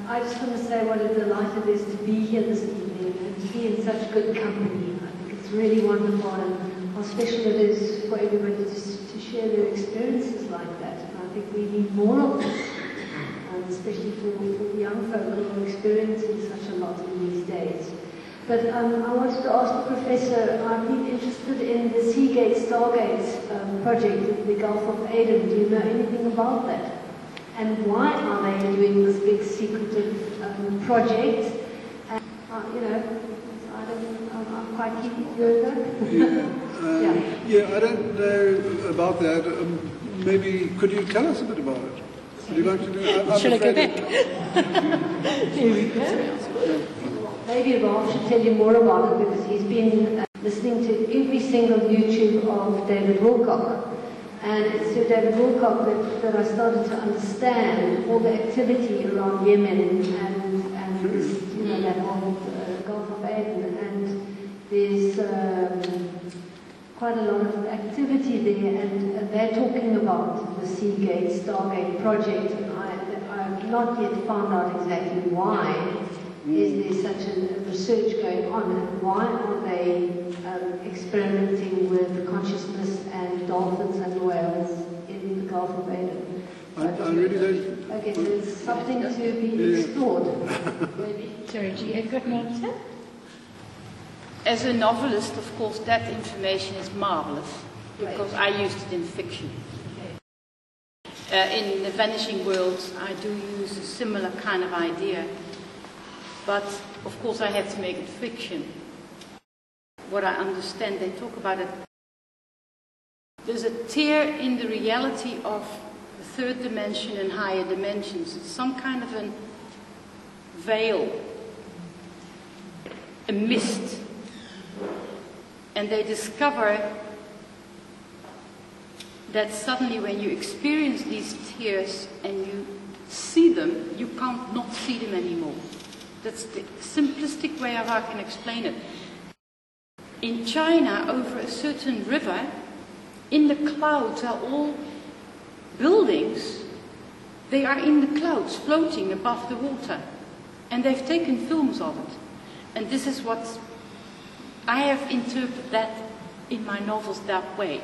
I just want to say what a delight it is to be here this evening and to be in such good company. I think it's really wonderful, and how special it is for everybody to share their experiences like that. And I think we need more of this, especially for the young folk who are experiencing such a lot in these days. But I wanted to ask the Professor, I've been interested in the Seagate Stargate project in the Gulf of Aden. Do you know anything about that? And why are they doing this big secretive project? And, you know, I'm quite keen to hear that. Yeah, I don't know about that. Maybe, could you tell us a bit about it? Would you like to do it? Shall I go back? Here we go. Maybe Ralph should tell you more about it, because he's been listening to every single YouTube of David Wilcock. And it's through David Wilcock that I started to understand all the activity around Yemen and this, you know, that whole Gulf of Aden. And there's quite a lot of activity there, and they're talking about the Seagate Stargate project. And I've not yet found out exactly why is there such a research going on, and why are they experimenting with consciousness and dolphins and whales in the Gulf of Aden. I really don't... Okay, there's something to be explored. Sorry, do you have got an answer? As a novelist, of course, that information is marvelous, because I used it in fiction. In the Vanishing Worlds, I do use a similar kind of idea, but of course I have to make it fiction. What I understand, they talk about it. There's a tear in the reality of the third dimension and higher dimensions. It's some kind of a veil, a mist. And they discover that suddenly when you experience these tears and you see them, you can't not see them anymore. That's the simplistic way of how I can explain it. In China, over a certain river, in the clouds are all buildings. They are in the clouds, floating above the water. And they've taken films of it. And this is what I have interpreted that in my novels that way.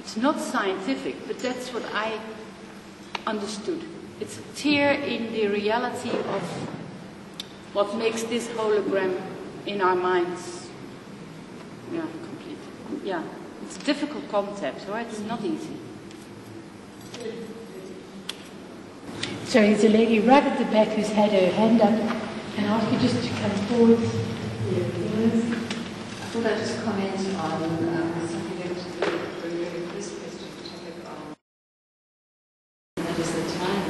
It's not scientific, but that's what I understood. It's a tear in the reality of what makes this hologram in our minds. Yeah, complete. Yeah, it's a difficult concept, right? It's not easy. So there's a lady right at the back who's had her hand up, and I'll ask you just to come forward. I thought I'd just comment on something going to the very first question topic on that is the time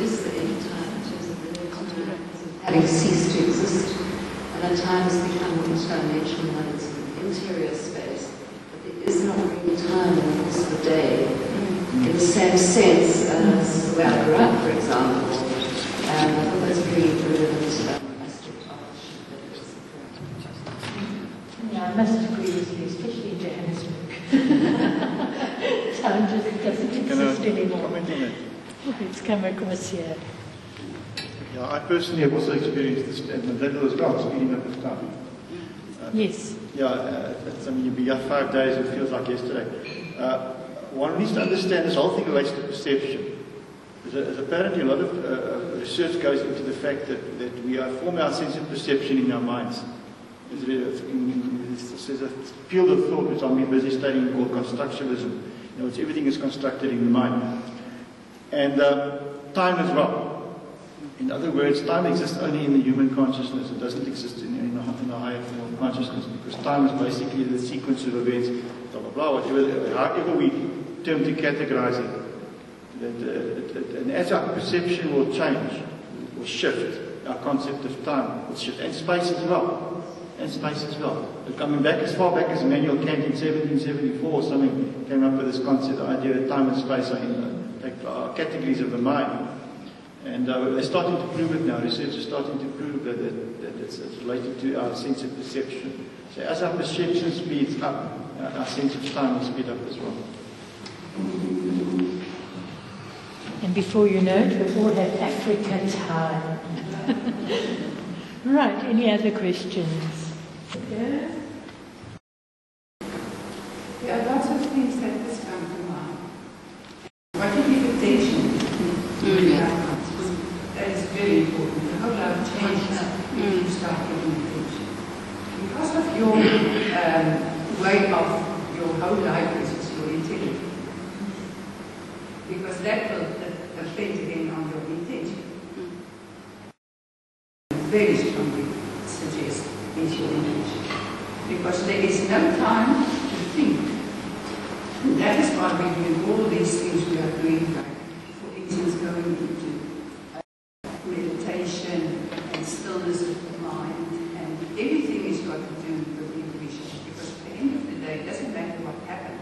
is the end time in terms of the time having ceased to exist, and that time has become one-dimensional and it's an interior space, but there is not really time in the course of the day in the same sense as the way I grew up, for example. And I thought that's very relevant. Yeah, I must agree with you, especially in Johannesburg. Time just doesn't exist anymore. It's come across here. Yeah, I personally have also experienced this, and Lyndel as well, speeding up of time. Yes. Yeah, I mean, you'll be here 5 days, it feels like yesterday. One needs to understand this whole thing relates to perception. There's apparently a lot of research goes into the fact that we are forming our sense of perception in our minds. There's a field of thought which I've been busy studying called constructionism. You know, it's everything is constructed in the mind. And time as well. In other words, time exists only in the human consciousness. It doesn't exist in a higher form of consciousness, because time is basically the sequence of events, blah, blah, blah, however we term to categorize it. And as our perception will change, will shift, our concept of time will shift, and space as well. But coming back as far back as Immanuel Kant in 1774 or something came up with this concept, the idea that time and space are categories of the mind. And they're starting to prove it now. Research is starting to prove that it's related to our sense of perception. So as our perception speeds up, our sense of time will speed up as well. And before you know it, we'll all have Africa time. Right, any other questions? Yeah. There are lots of things that has come to mind. What you give attention that is very important. The whole life changes when you start giving attention. Because of your way of your whole life is your intelligence. Because that will affect again on your intention. Very strongly suggest is your intention. Because there is no time to think. And that is why we do all these things we are doing, like, for instance, going into meditation and stillness of the mind, and everything is got to do with intuition. Because at the end of the day, it doesn't matter what happened,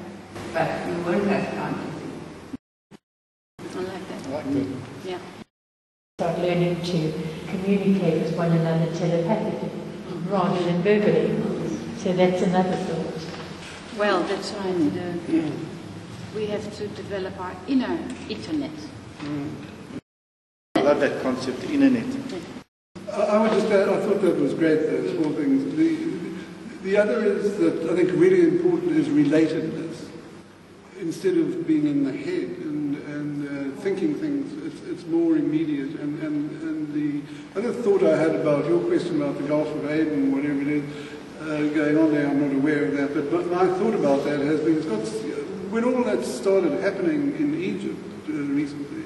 but you won't have time to think. I like that. I like that. Yeah. Start learning to communicate with one another telepathically rather than verbally. So that's another thought. Well, that's right. We have to develop our inner internet. I love that concept, the internet. I would just add, I thought that was great, those four things. The other is that I think really important is relatedness. Instead of being in the head and thinking things, it's more immediate. And the other thought I had about your question about the Gulf of Aden, whatever it is, going on there, I'm not aware of that, but my thought about that has been, when all that started happening in Egypt recently,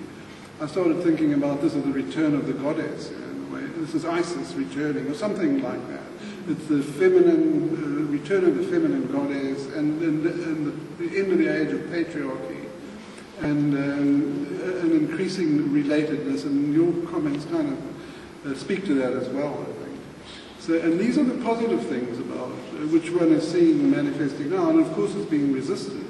I started thinking about this as the return of the goddess, in a way. This is Isis returning, or something like that. It's the feminine, return of the feminine goddess, and the end of the age of patriarchy, and an increasing relatedness, and your comments kind of speak to that as well, I think. So, and these are the positive things about it, which one is seeing manifesting now, and of course it's being resisted.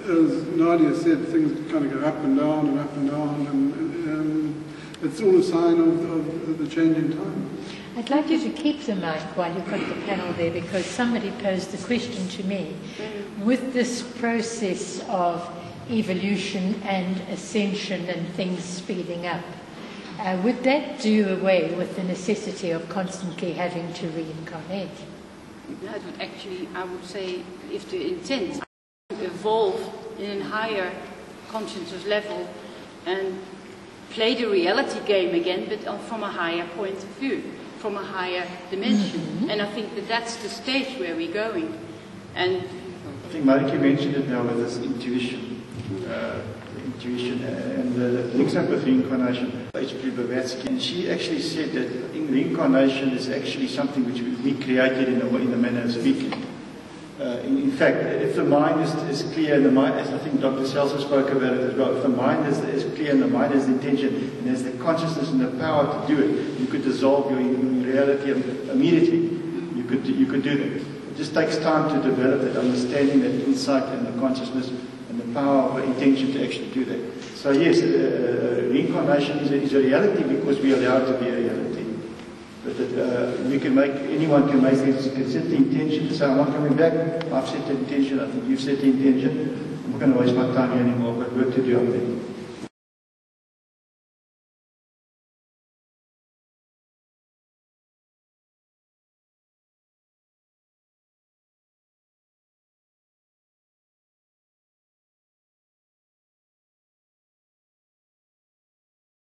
As Nadia said, things kind of go up and down and up and down, and it's all a sign of the change in time. I'd like you to keep the mic while you've got the panel there, because somebody posed the question to me. With this process of evolution and ascension and things speeding up, would that do away with the necessity of constantly having to reincarnate? That would actually, I would say, if the intent is to evolve in a higher consciousness level and play the reality game again, but from a higher point of view, from a higher dimension. Mm-hmm. And I think that that's the stage where we're going. And I think Mariki mentioned it now with this intuition. And the links up with reincarnation. H.P. Blavatsky, and she actually said that reincarnation is actually something which we created in the manner of speaking. In fact, if the mind is clear, and the mind, as I think Dr. Seltzer spoke about it as well, if the mind is clear and the mind has the intention and has the consciousness and the power to do it, you could dissolve your reality immediately. You could do that. It just takes time to develop that understanding, that insight and the consciousness and the power of intention to actually do that. So yes, reincarnation is a reality because we are allowed to be a reality. But anyone can set the intention to say, I'm not coming back, I've set the intention, I think you've set the intention, I'm not going to waste my time here anymore, I've got work to do up there.